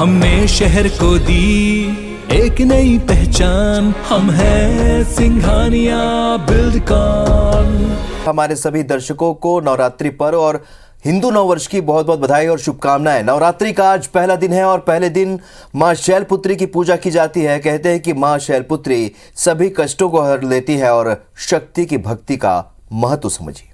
हमने शहर को दी एक नई पहचान, हम हैं सिंघानिया बिल्डकॉन। हमारे सभी दर्शकों को नवरात्रि पर्व और हिंदू नववर्ष की बहुत बहुत बधाई और शुभकामनाएं। नवरात्रि का आज पहला दिन है और पहले दिन मां शैलपुत्री की पूजा की जाती है। कहते हैं कि मां शैलपुत्री सभी कष्टों को हर लेती है और शक्ति की भक्ति का महत्व समझिए।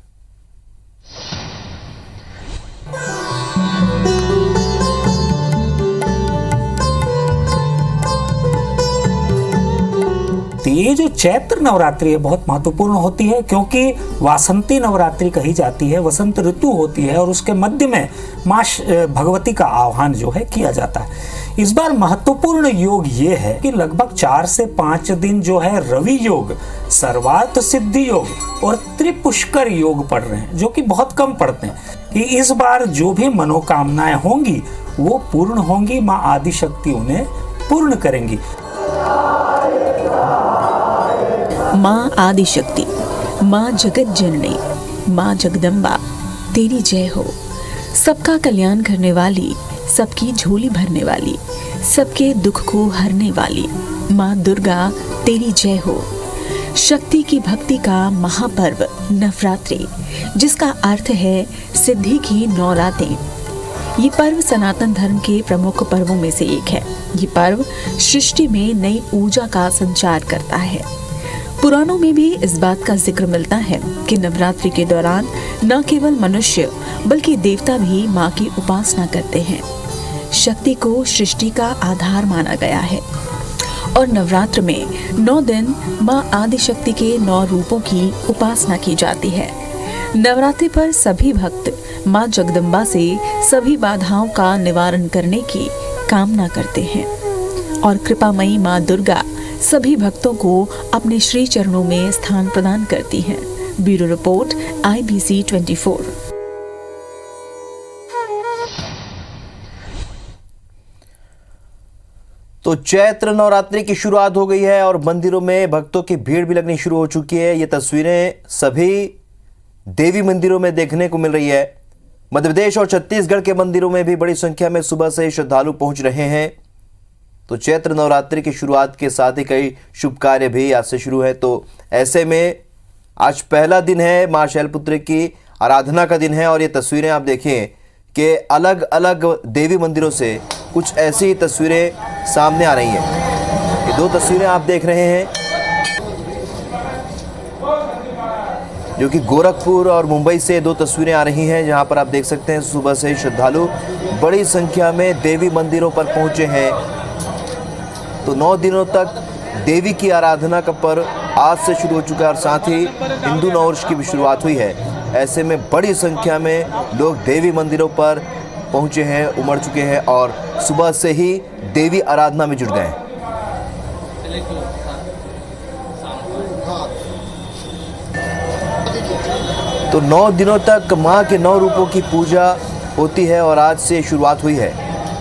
ये जो चैत्र नवरात्रि है बहुत महत्वपूर्ण होती है, क्योंकि वासंती नवरात्रि कही जाती है, वसंत ऋतु होती है और उसके मध्य में मां भगवती का आह्वान जो है किया जाता है। इस बार महत्वपूर्ण योग ये है कि लगभग 4 से 5 दिन जो है रवि योग, सर्वार्थ सिद्धि योग और त्रिपुष्कर योग पढ़ रहे हैं, जो कि बहुत कम पढ़ते हैं। कि इस बार जो भी मनोकामनाएं होंगी वो पूर्ण होंगी, मां आदिशक्ति उन्हें पूर्ण करेंगी। माँ आदिशक्ति, माँ जगत जननी, माँ जगदम्बा, तेरी जय हो। सबका कल्याण करने वाली, सबकी झोली भरने वाली, सबके दुख को हरने वाली माँ दुर्गा, तेरी जय हो। शक्ति की भक्ति का महापर्व नवरात्रि, जिसका अर्थ है सिद्धि की 9 रातें। ये पर्व सनातन धर्म के प्रमुख पर्वों में से एक है। ये पर्व सृष्टि में नई ऊर्जा का संचार करता है। पुराणों में भी इस बात का जिक्र मिलता है कि नवरात्रि के दौरान न केवल मनुष्य बल्कि देवता भी माँ की उपासना करते हैं। शक्ति को सृष्टि का आधार माना गया है और नवरात्र में 9 दिन माँ आदिशक्ति के 9 रूपों की उपासना की जाती है। नवरात्रि पर सभी भक्त माँ जगदम्बा से सभी बाधाओं का निवारण करने की कामना करते हैं और कृपामयी माँ दुर्गा सभी भक्तों को अपने श्री चरणों में स्थान प्रदान करती हैं। Bureau report IBC 24। तो चैत्र नवरात्रि की शुरुआत हो गई है और मंदिरों में भक्तों की भीड़ भी लगनी शुरू हो चुकी है। ये तस्वीरें सभी देवी मंदिरों में देखने को मिल रही है। मध्य प्रदेश और छत्तीसगढ़ के मंदिरों में भी बड़ी संख्या में सुबह से श्रद्धालु पहुंच रहे हैं। तो चैत्र नवरात्रि की शुरुआत के साथ ही कई शुभ कार्य भी आज से शुरू है। तो ऐसे में आज पहला दिन है, मां शैलपुत्री की आराधना का दिन है और ये तस्वीरें आप देखें कि अलग अलग देवी मंदिरों से कुछ ऐसी तस्वीरें सामने आ रही हैं। ये 2 तस्वीरें आप देख रहे हैं जो कि गोरखपुर और मुंबई से 2 तस्वीरें आ रही हैं, जहां पर आप देख सकते हैं सुबह से श्रद्धालु बड़ी संख्या में देवी मंदिरों पर पहुंचे हैं। तो 9 दिनों तक देवी की आराधना का पर्व आज से शुरू हो चुका है और साथ ही हिंदू नववर्ष की भी शुरुआत हुई है। ऐसे में बड़ी संख्या में लोग देवी मंदिरों पर पहुंचे हैं, उमड़ चुके हैं और सुबह से ही देवी आराधना में जुट गए हैं। तो 9 दिनों तक मां के 9 रूपों की पूजा होती है और आज से शुरुआत हुई है।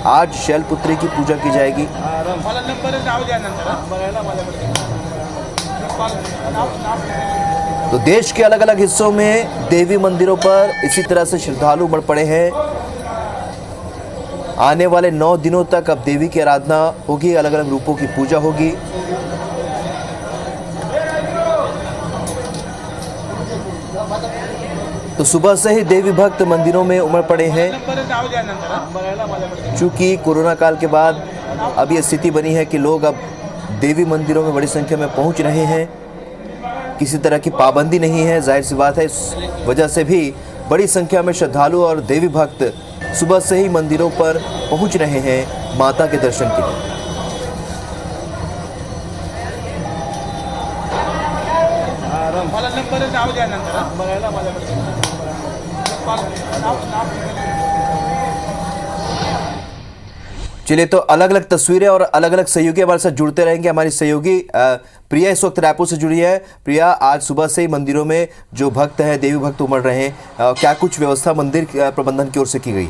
आज शैलपुत्री की पूजा की जाएगी। तो देश के अलग अलग हिस्सों में देवी मंदिरों पर इसी तरह से श्रद्धालु उमड़ पड़े हैं। आने वाले 9 दिनों तक अब देवी की आराधना होगी, अलग अलग रूपों की पूजा होगी। तो सुबह से ही देवी भक्त मंदिरों में उमड़ पड़े हैं। चूंकि कोरोना काल के बाद अब ये स्थिति बनी है कि लोग अब देवी मंदिरों में बड़ी संख्या में पहुंच रहे हैं। किसी तरह की पाबंदी नहीं है, जाहिर सी बात है। इस वजह से भी बड़ी संख्या में श्रद्धालु और देवी भक्त सुबह से ही मंदिरों पर पहुंच रहे हैं माता के दर्शन के लिए। चलिए, तो अलग अलग तस्वीरें और अलग अलग सहयोगी हमारे साथ जुड़ते रहेंगे। हमारी सहयोगी प्रिया इस वक्त रायपुर से जुड़ी है। प्रिया, आज सुबह से ही मंदिरों में जो भक्त हैं, देवी भक्त उमड़ रहे हैं, क्या कुछ व्यवस्था मंदिर प्रबंधन की ओर से की गई?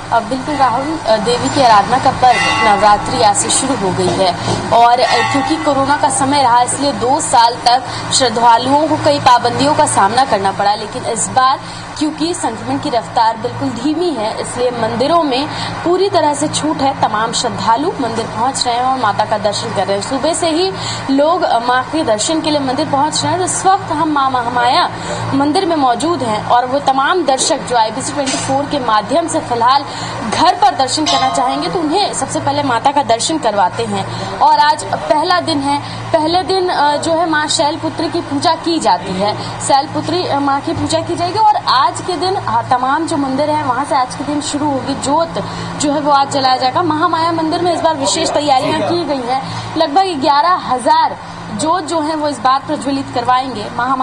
बिल्कुल राहुल, देवी की आराधना का पर्व नवरात्रि आज से शुरू हो गई है और क्योंकि कोरोना का समय रहा इसलिए 2 साल तक श्रद्धालुओं को कई पाबंदियों का सामना करना पड़ा, लेकिन इस बार क्योंकि संक्रमण की रफ्तार बिल्कुल धीमी है इसलिए मंदिरों में पूरी तरह से छूट है। तमाम श्रद्धालु मंदिर पहुंच रहे हैं और माता का दर्शन कर रहे हैं। सुबह से ही लोग मां के दर्शन के लिए मंदिर पहुंच रहे हैं। तो इस वक्त हम मां महामाया मंदिर में मौजूद हैं और वो तमाम दर्शक जो IBC 24 के माध्यम से फिलहाल घर पर दर्शन करना चाहेंगे तो उन्हें सबसे पहले माता का दर्शन करवाते हैं। और आज पहला दिन है, पहले दिन जो है माँ शैलपुत्री की पूजा की जाती है, शैलपुत्री माँ की पूजा की जाएगी और आज के दिन तमाम जो मंदिर हैं वहां से आज के दिन शुरू होगी। जोत जो है वो आज जलाया जाएगा। महामाया मंदिर में इस बार विशेष तैयारियां की गई हैं। लगभग 11,000 जोत जो है वो इस बार प्रज्वलित करवाएंगे। माँ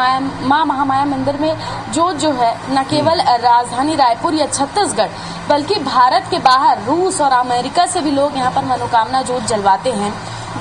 महामाया मंदिर में जोत जो है न केवल राजधानी रायपुर या छत्तीसगढ़ बल्कि भारत के बाहर रूस और अमेरिका से भी लोग यहाँ पर मनोकामना जोत जलवाते हैं।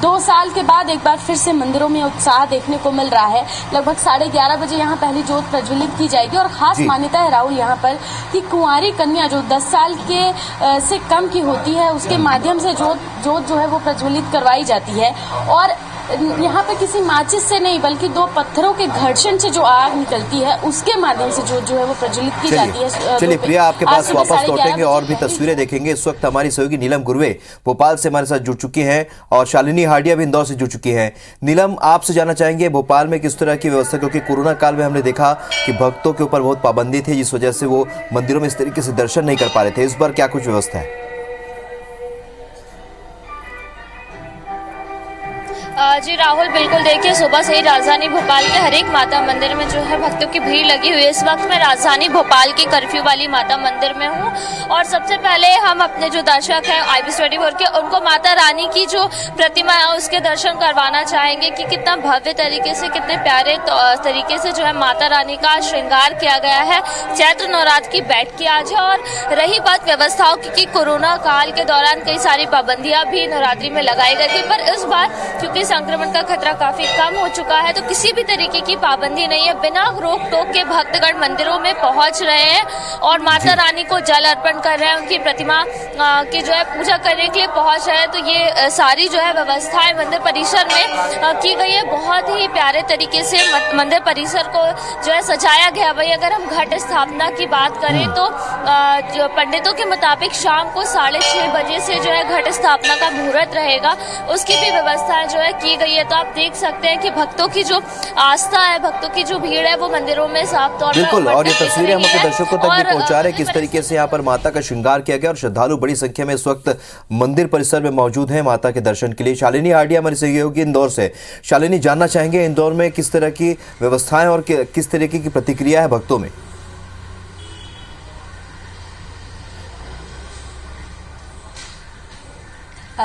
2 साल के बाद एक बार फिर से मंदिरों में उत्साह देखने को मिल रहा है। लगभग 11:30 बजे यहाँ पहली जोत प्रज्वलित की जाएगी और खास मान्यता है राहुल यहाँ पर कि कुंवारी कन्या जो 10 साल के से कम की होती है उसके माध्यम से जोत जो है वो प्रज्वलित करवाई जाती है। और यहाँ पे किसी माचिस से नहीं बल्कि 2 पत्थरों के घर्षण से जो आग निकलती है उसके माध्यम से जो है वो प्रज्वलित की जाती है। चलिए प्रिया, आपके पास वापस लौटेंगे और भी तस्वीरें देखेंगे। इस वक्त हमारी सहयोगी नीलम गुरवे भोपाल से हमारे साथ जुड़ चुकी हैं और शालिनी हाडिया भी इंदौर से जुड़ चुकी हैं। नीलम, आपसे जानना चाहेंगे भोपाल में किस तरह की व्यवस्था, क्योंकि कोरोना काल में हमने देखा कि भक्तों के ऊपर बहुत पाबंदी थी जिस वजह से वो मंदिरों में इस तरीके से दर्शन नहीं कर पा रहे थे। इस बार क्या कुछ व्यवस्था है? जी राहुल, बिल्कुल देखिए सुबह से ही राजधानी भोपाल के हर एक माता मंदिर में जो है भक्तों की भीड़ लगी हुई है। इस वक्त मैं राजधानी भोपाल की कर्फ्यू वाली माता मंदिर में हूँ और सबसे पहले हम अपने जो दर्शक हैं IBC 24 के उनको माता रानी की जो प्रतिमा है उसके दर्शन करवाना चाहेंगे कि कितना भव्य तरीके से, कितने प्यारे तरीके से जो है माता रानी का श्रृंगार किया गया है। चैत्र नवरात्र की बैठकी आज है और रही बात व्यवस्थाओं की, कोरोना काल के दौरान कई सारी पाबंदियां भी नवरात्रि में लगाई गई थी, पर इस बार क्योंकि संक्रमण का खतरा काफी कम हो चुका है तो किसी भी तरीके की पाबंदी नहीं है। बिना रोक टोक के भक्तगण मंदिरों में पहुंच रहे हैं और माता रानी को जल अर्पण कर रहे हैं, उनकी प्रतिमा की जो है पूजा करने के लिए पहुंच रहे हैं। तो ये सारी जो है व्यवस्थाएं मंदिर परिसर में की गई है। बहुत ही प्यारे तरीके से मंदिर परिसर को जो है सजाया गया। भाई अगर हम घट स्थापना की बात करें तो जो पंडितों के मुताबिक शाम को 6:30 बजे से जो है घट स्थापना का मुहूर्त रहेगा, उसकी भी व्यवस्था जो है की गई है। तो आप देख सकते हैं कि भक्तों की जो आस्था है, भक्तों की जो भीड़ है वो मंदिरों में साफ तौर पर बिल्कुल। और ये तस्वीरें हम अपने दर्शकों तक भी पहुंचा रहे हैं किस तरीके से यहाँ पर माता का श्रृंगार किया गया और श्रद्धालु बड़ी संख्या में इस वक्त मंदिर परिसर में मौजूद हैं माता के दर्शन के लिए। शालिनी हाडिया हमारी सहयोगी इंदौर से। शालिनी, जानना चाहेंगे इंदौर में किस तरह की व्यवस्थाएं और किस तरीके की प्रतिक्रिया है भक्तों में?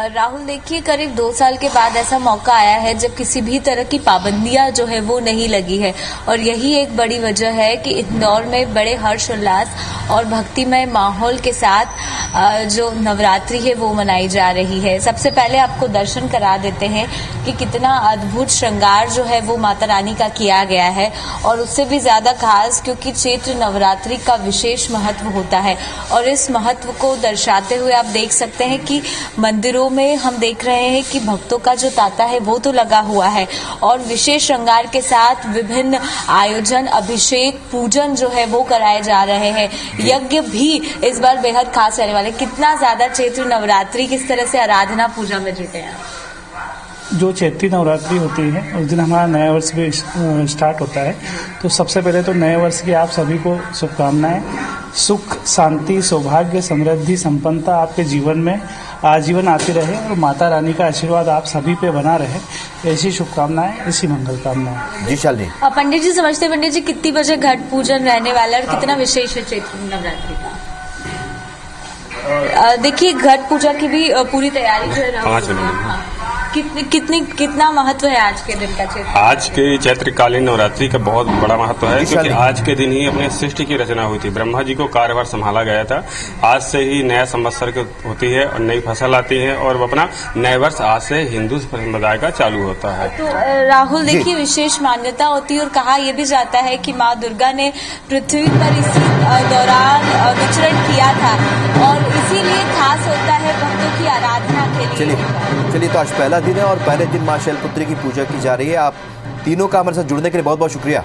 राहुल, देखिए करीब 2 साल के बाद ऐसा मौका आया है जब किसी भी तरह की पाबंदियां जो है वो नहीं लगी है और यही एक बड़ी वजह है कि इंदौर में बड़े हर्षोल्लास और भक्तिमय माहौल के साथ जो नवरात्रि है वो मनाई जा रही है। सबसे पहले आपको दर्शन करा देते हैं कि कितना अद्भुत श्रृंगार जो है वो माता रानी का किया गया है और उससे भी ज्यादा खास क्योंकि चैत्र नवरात्रि का विशेष महत्व होता है और इस महत्व को दर्शाते हुए आप देख सकते हैं कि मंदिरों में हम देख रहे हैं कि भक्तों का जो तांता है वो तो लगा हुआ है और विशेष श्रृंगार के साथ विभिन्न आयोजन, अभिषेक, पूजन जो है वो कराए जा रहे हैं। यज्ञ भी इस बार बेहद खास रहने वाले। कितना ज्यादा चैत्र नवरात्रि किस तरह से आराधना पूजा में जुटे हैं? जो चैत्री नवरात्रि होती है उस दिन हमारा नया वर्ष भी स्टार्ट होता है। तो सबसे पहले तो नए वर्ष की आप सभी को शुभकामनाएं। सुख, शांति, सौभाग्य, समृद्धि, संपन्नता आपके जीवन में आजीवन आती रहे और माता रानी का आशीर्वाद आप सभी पे बना रहे, ऐसी शुभकामनाएं, ऐसी मंगल कामनाएं। जी शालिनी। पंडित जी समझते, पंडित जी कितनी बजे घट पूजन रहने वाला है और कितना विशेष है चैत्र नवरात्रि का? देखिए घट पूजा की भी पूरी तैयारी जो है 5 बजे। कितना महत्व है आज के दिन का चैत्र? आज के चैत्रकालीन नवरात्रि का बहुत बड़ा महत्व है, क्योंकि आज के दिन ही अपने सृष्टि की रचना हुई थी। ब्रह्मा जी को कार्यभार संभाला गया था। आज से ही नया संवत्सर होती है और नई फसल आती है, और वो अपना नए वर्ष आज से हिंदू संप्रदाय का चालू होता है। तो राहुल देखिए, विशेष मान्यता होती है और कहा यह भी जाता है कि माँ दुर्गा ने पृथ्वी पर इसी दौरान विचरण किया था और इसीलिए खास होता है भक्तों की आराधना के लिए। चलिए तो आज पहला दिन है और पहले दिन माँ शैलपुत्री की पूजा की जा रही है। आप तीनों का हमारे साथ जुड़ने के लिए बहुत बहुत शुक्रिया।